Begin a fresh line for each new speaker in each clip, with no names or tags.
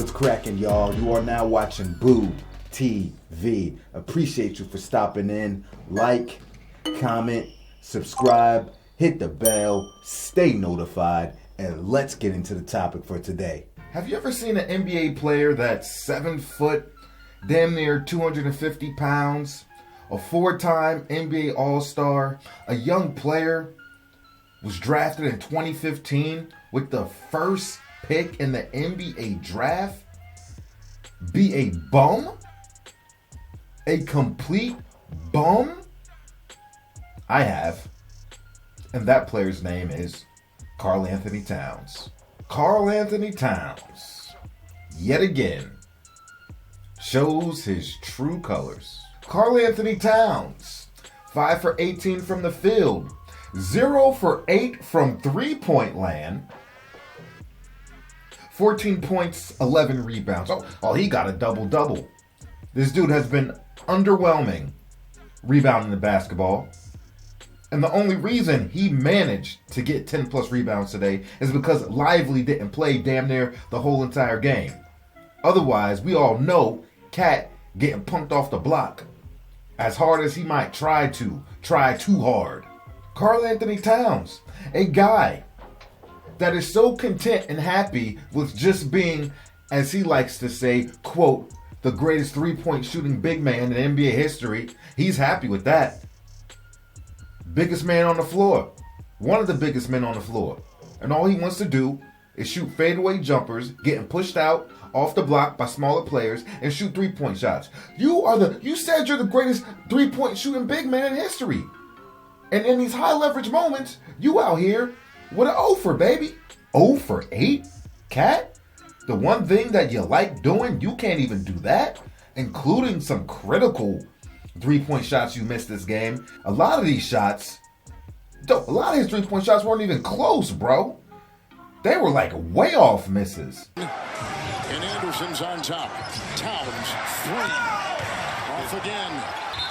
What's cracking, y'all? You are now watching Boo TV. Appreciate you for stopping in. Like, comment, subscribe, hit the bell, stay notified, and let's get into the topic for today. Have you ever seen an NBA player that's 7 foot, damn near 250 pounds, a 4-time NBA All-Star, a young player, was drafted in 2015 with the first pick in the NBA draft, be a bum? A complete bum? I have. And that player's name is Karl Anthony Towns. Karl Anthony Towns, yet again, shows his true colors. Karl Anthony Towns, 5 for 18 from the field, 0 for 8 from three-point land, 14 points, 11 rebounds. Oh, he got a double-double. This dude has been underwhelming rebounding the basketball. And the only reason he managed to get 10 plus rebounds today is because Lively didn't play damn near the whole entire game. Otherwise, we all know Cat getting punked off the block. As hard as he might try too hard. Karl Anthony Towns, a guy that is so content and happy with just being, as he likes to say, quote, the greatest three-point shooting big man in NBA history. He's happy with that. Biggest man on the floor. One of the biggest men on the floor. And all he wants to do is shoot fadeaway jumpers, getting pushed out off the block by smaller players, and shoot three-point shots. You said you're the greatest three-point shooting big man in history. And in these high leverage moments, you out here with an 0 for, baby. 0 for 8? Cat? The one thing that you like doing, you can't even do that? Including some critical three-point shots you missed this game. A lot of these shots, a lot of his three-point shots weren't even close, bro. They were like way off misses.
And Anderson's on top. Towns, 3. Off again.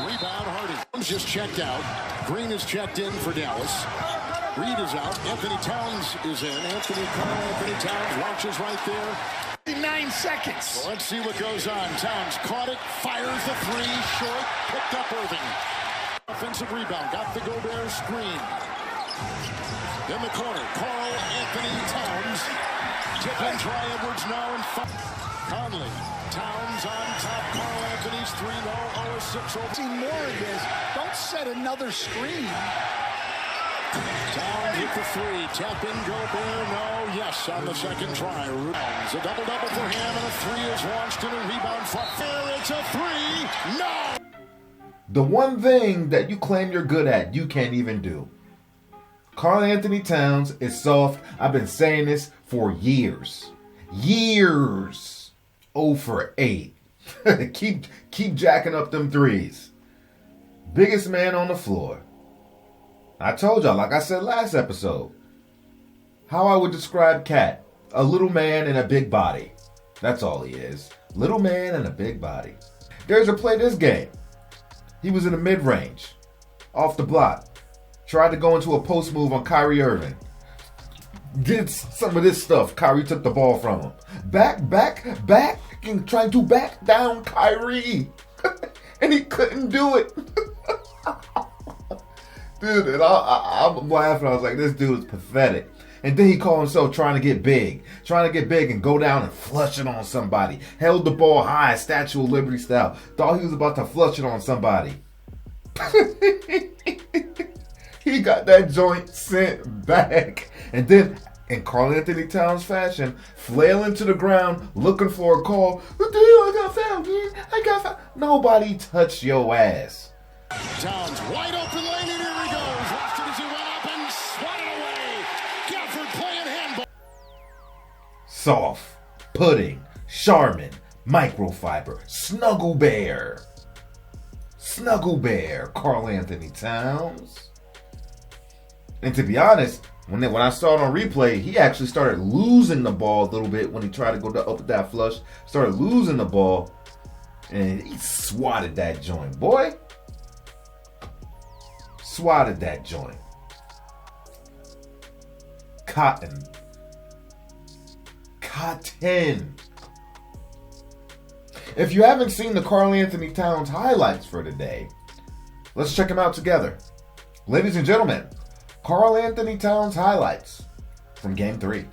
Rebound, Hardy. Just checked out. Green is checked in for Dallas. Reed is out. Anthony Towns is in. Karl Anthony Towns launches right there. 9 seconds. Well, let's see what goes on. Towns caught it, fires the 3, short, picked up Irving. Offensive rebound, got the Gobert screen. In the corner, Karl Anthony Towns. Tip and try Edwards now in Conley. Towns on top. Karl Anthony's 3 low. 0-6 over.
See more of this. Don't set another screen.
Towns with the 3. Tap in Gobert. No. Yes on the second try. Towns. A double-double for him. And a 3 is launched in a rebound front. There it's a 3. No.
The one thing that you claim you're good at, you can't even do. Karl Anthony Towns is soft. I've been saying this for years. 0 for 8. keep jacking up them threes. Biggest man on the floor. I told y'all, like I said last episode, how I would describe Cat. A little man in a big body. That's all he is. Little man in a big body. There's a play this game. He was in the mid-range. Off the block. Tried to go into a post move on Kyrie Irving. Did some of this stuff. Kyrie took the ball from him. Back, and trying to back down Kyrie. And he couldn't do it. Dude, and I'm laughing. I was like, this dude is pathetic. And then he called himself trying to get big and go down and flush it on somebody. Held the ball high, Statue of Liberty style. Thought he was about to flush it on somebody. He got that joint sent back. And then, in Karl Anthony Towns fashion, flailing to the ground, looking for a call. I got fouled, man. I got fouled. Nobody touched your ass.
Towns wide open lane, and here he goes. Lost it as he went up and swatted away. Gafford playing handball.
Soft, pudding, Charmin, microfiber, Snuggle Bear, Karl Anthony Towns. And to be honest, when I saw it on replay, he actually started losing the ball a little bit when he tried to go up with that flush. Started losing the ball, and he swatted that joint, boy. Swatted that joint. Cotton. If you haven't seen the Karl Anthony Towns highlights for today, let's check them out together. Ladies and gentlemen, Karl Anthony Towns highlights from Game 3.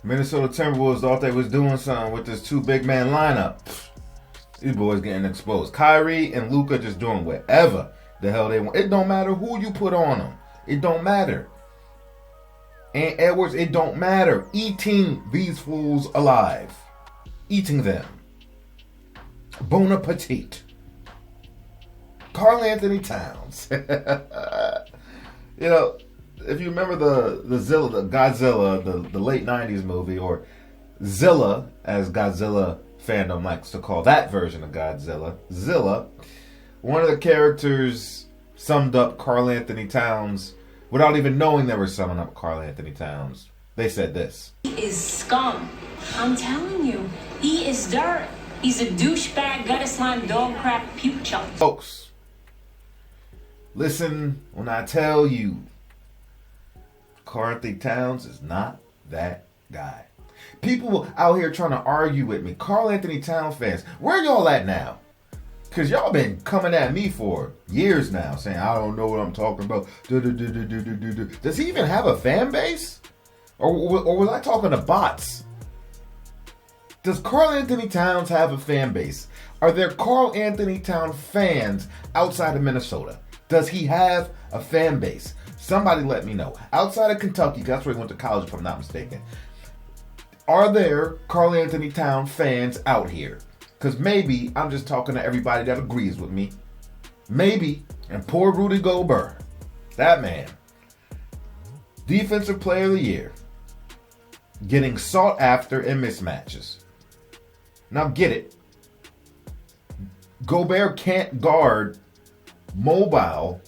Minnesota Timberwolves thought they was doing something with this two big man lineup. These boys getting exposed. Kyrie and Luka just doing whatever the hell they want. It don't matter who you put on them. It don't matter. And Edwards, it don't matter. Eating these fools alive. Eating them. Bon appetit. Karl Anthony Towns. You know, if you remember the Godzilla, the late 90s movie, or Zilla, as Godzilla fandom likes to call that version of Godzilla, Zilla, one of the characters summed up Karl Anthony Towns without even knowing they were summing up Karl Anthony Towns. They said this.
He is scum. I'm telling you, he is dirt. He's a douchebag, gutter slime, dog crap, puke chunk.
Folks, listen when I tell you, Karl Anthony Towns is not that guy. People out here trying to argue with me. Karl Anthony Towns fans, where y'all at now? Because y'all been coming at me for years now saying, I don't know what I'm talking about. Does he even have a fan base? Or was I talking to bots? Does Karl Anthony Towns have a fan base? Are there Karl Anthony Towns fans outside of Minnesota? Does he have a fan base? Somebody let me know. Outside of Kentucky, that's where he went to college if I'm not mistaken. Are there Karl Anthony Towns fans out here? Because maybe I'm just talking to everybody that agrees with me. Maybe. And poor Rudy Gobert. That man. Defensive Player of the Year. Getting sought after in mismatches. Now get it. Gobert can't guard mobile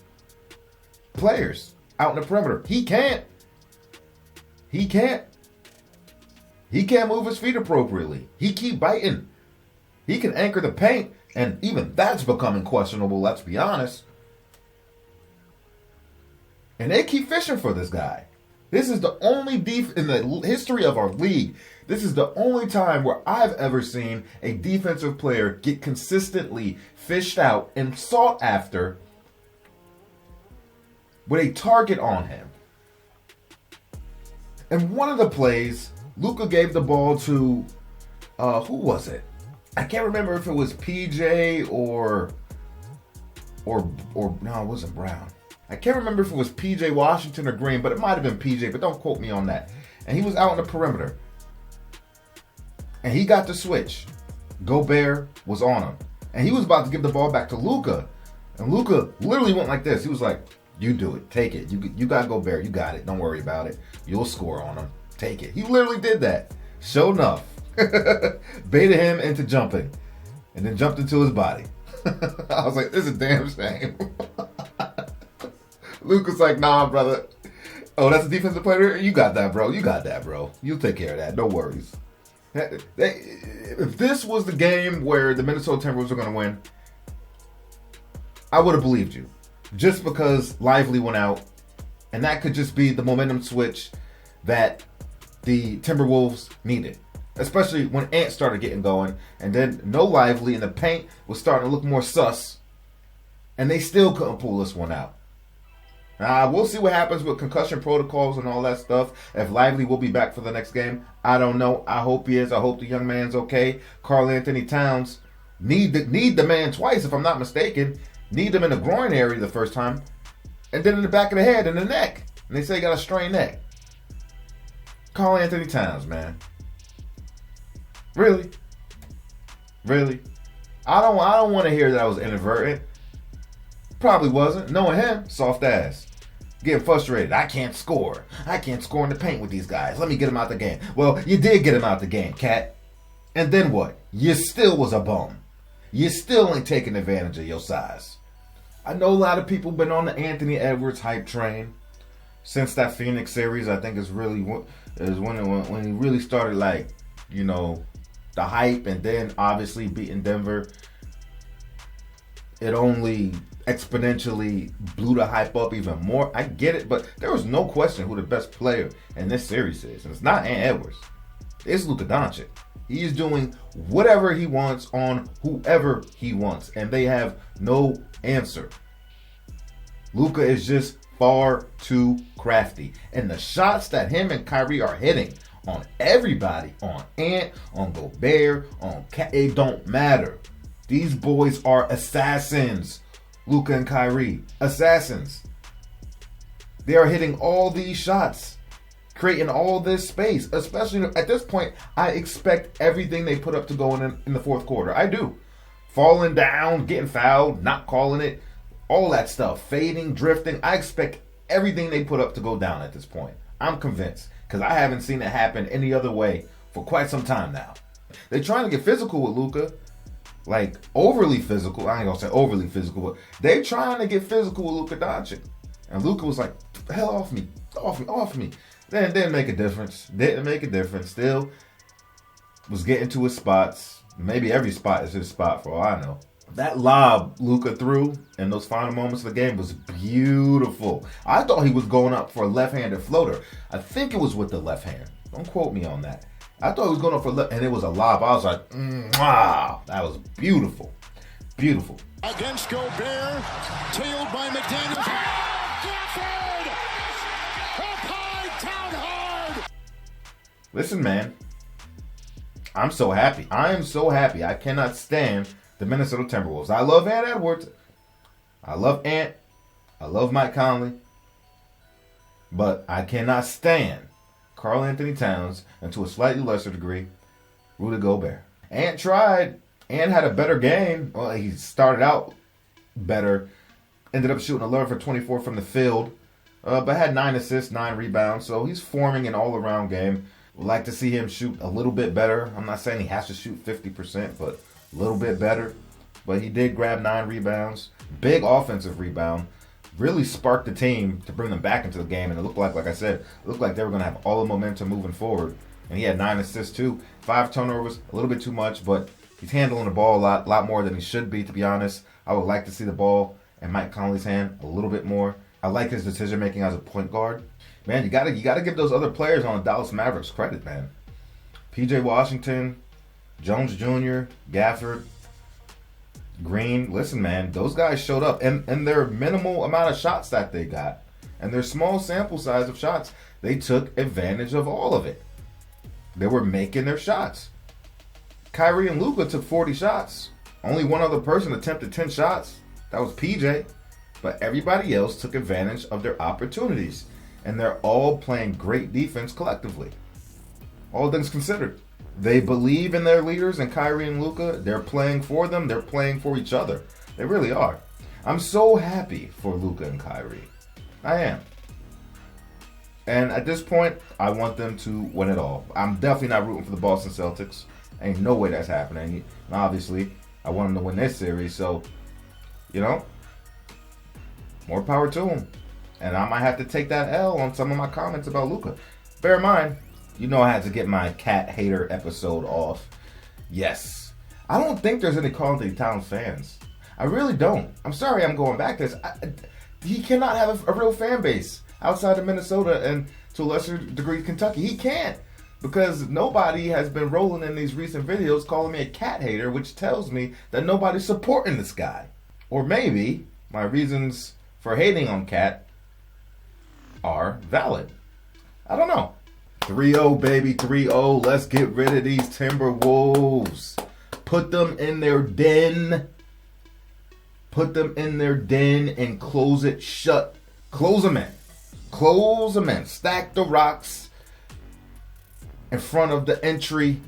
players out in the perimeter. He can't. He can't move his feet appropriately. He keep biting. He can anchor the paint, and even that's becoming questionable, let's be honest. And they keep fishing for this guy. This is the only in the history of our league, this is the only time where I've ever seen a defensive player get consistently fished out and sought after with a target on him. And one of the plays, Luka gave the ball to, who was it? I can't remember if it was PJ or no, it wasn't Brown. I can't remember if it was PJ Washington or Green, but it might have been PJ, but don't quote me on that. And he was out on the perimeter. And he got the switch. Gobert was on him. And he was about to give the ball back to Luka. And Luka literally went like this. He was like, you do it. Take it. You got Gobert. You got it. Don't worry about it. You'll score on him. Take it. He literally did that. Sure enough. Baited him into jumping. And then jumped into his body. I was like, this is a damn shame. Luka's like, nah, brother. Oh, that's a defensive player? You got that, bro. You got that, bro. You'll take care of that. No worries. If this was the game where the Minnesota Timberwolves were going to win, I would have believed you. Just because Lively went out. And that could just be the momentum switch that the Timberwolves needed. Especially when Ant started getting going. And then no Lively and the paint was starting to look more sus. And they still couldn't pull this one out. We'll see what happens with concussion protocols and all that stuff. If Lively will be back for the next game, I don't know. I hope he is. I hope the young man's okay. Karl Anthony Towns need the man twice, if I'm not mistaken. Need him in the groin area the first time, and then in the back of the head and the neck. And they say he got a strained neck. Karl Anthony Towns, man. Really? I don't want to hear that I was inadvertent. Probably wasn't. Knowing him, soft ass. Getting frustrated. I can't score. I can't score in the paint with these guys. Let me get him out the game. Well, you did get him out the game, cat. And then what? You still was a bum. You still ain't taking advantage of your size. I know a lot of people been on the Anthony Edwards hype train since that Phoenix series. I think is when he really started, like, you know, the hype, and then obviously beating Denver. It only exponentially blew the hype up even more. I get it, but there was no question who the best player in this series is. And it's not Ant Edwards. It's Luka Doncic. He is doing whatever he wants on whoever he wants, and they have no answer. Luka is just far too crafty. And the shots that him and Kyrie are hitting on everybody, on Ant, on Gobert, on Cat, it don't matter. These boys are assassins. Luka and Kyrie, assassins. They are hitting all these shots, creating all this space. Especially at this point, I expect everything they put up to go in the fourth quarter. I do. Falling down, getting fouled, not calling it, all that stuff, fading, drifting. I expect everything they put up to go down at this point. I'm convinced, because I haven't seen it happen any other way for quite some time now. They're trying to get physical with Luka. Like, overly physical. I ain't gonna say overly physical, but they trying to get physical with Luka Doncic. And Luka was like, hell off me. Off me. Then didn't make a difference. Didn't make a difference. Still was getting to his spots. Maybe every spot is his spot for all I know. That lob Luka threw in those final moments of the game was beautiful. I thought he was going up for a left-handed floater. I think it was with the left hand. Don't quote me on that. I thought he was going up for left, and it was a lob. I was like, wow, that was beautiful. Beautiful.
Against Gobert, tailed by McDaniels. Gafford! Up high, down hard!
Listen, man, I'm so happy. I am so happy. I cannot stand the Minnesota Timberwolves. I love Ant Edwards. I love Ant. I love Mike Conley. But I cannot stand Karl Anthony Towns, and to a slightly lesser degree, Rudy Gobert. Ant tried. Ant had a better game. Well, he started out better. Ended up shooting 11 for 24 from the field. But had 9 assists, 9 rebounds. So he's forming an all-around game. Would like to see him shoot a little bit better. I'm not saying he has to shoot 50%, but a little bit better. But he did grab 9 rebounds. Big offensive rebound. Really sparked the team to bring them back into the game. And it looked like I said, it looked like they were going to have all the momentum moving forward. And he had 9 assists too. 5 turnovers, a little bit too much, but he's handling the ball a lot more than he should be, to be honest. I would like to see the ball in Mike Conley's hand a little bit more. I like his decision making as a point guard. Man, you gotta give those other players on the Dallas Mavericks credit, man. PJ Washington, Jones Jr., Gafford, Green. Listen, man, those guys showed up. And their minimal amount of shots that they got, and their small sample size of shots, they took advantage of all of it. They were making their shots. Kyrie and Luka took 40 shots. Only one other person attempted 10 shots. That was PJ. But everybody else took advantage of their opportunities. And they're all playing great defense collectively. All things considered. They believe in their leaders, and Kyrie and Luka. They're playing for them. They're playing for each other. They really are. I'm so happy for Luka and Kyrie. I am. And at this point, I want them to win it all. I'm definitely not rooting for the Boston Celtics. Ain't no way that's happening. And obviously, I want them to win this series. So, more power to them. And I might have to take that L on some of my comments about Luka. Bear in mind, I had to get my cat hater episode off. Yes. I don't think there's any Karl Anthony Towns fans. I really don't. I'm sorry I'm going back to this. He cannot have a real fan base outside of Minnesota and to a lesser degree Kentucky. He can't. Because nobody has been rolling in these recent videos calling me a cat hater, which tells me that nobody's supporting this guy. Or maybe my reasons for hating on Cat are valid. I don't know. 3-0, baby, 3-0. Let's get rid of these Timberwolves. Put them in their den. Put them in their den and close it shut. Close them in. Close them in. Stack the rocks in front of the entry,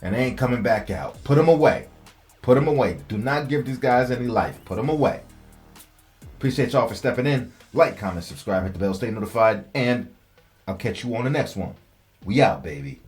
and they ain't coming back out. Put them away. Put them away. Do not give these guys any life. Put them away. Appreciate y'all for stepping in. Like, comment, subscribe, hit the bell, stay notified, and I'll catch you on the next one. We out, baby.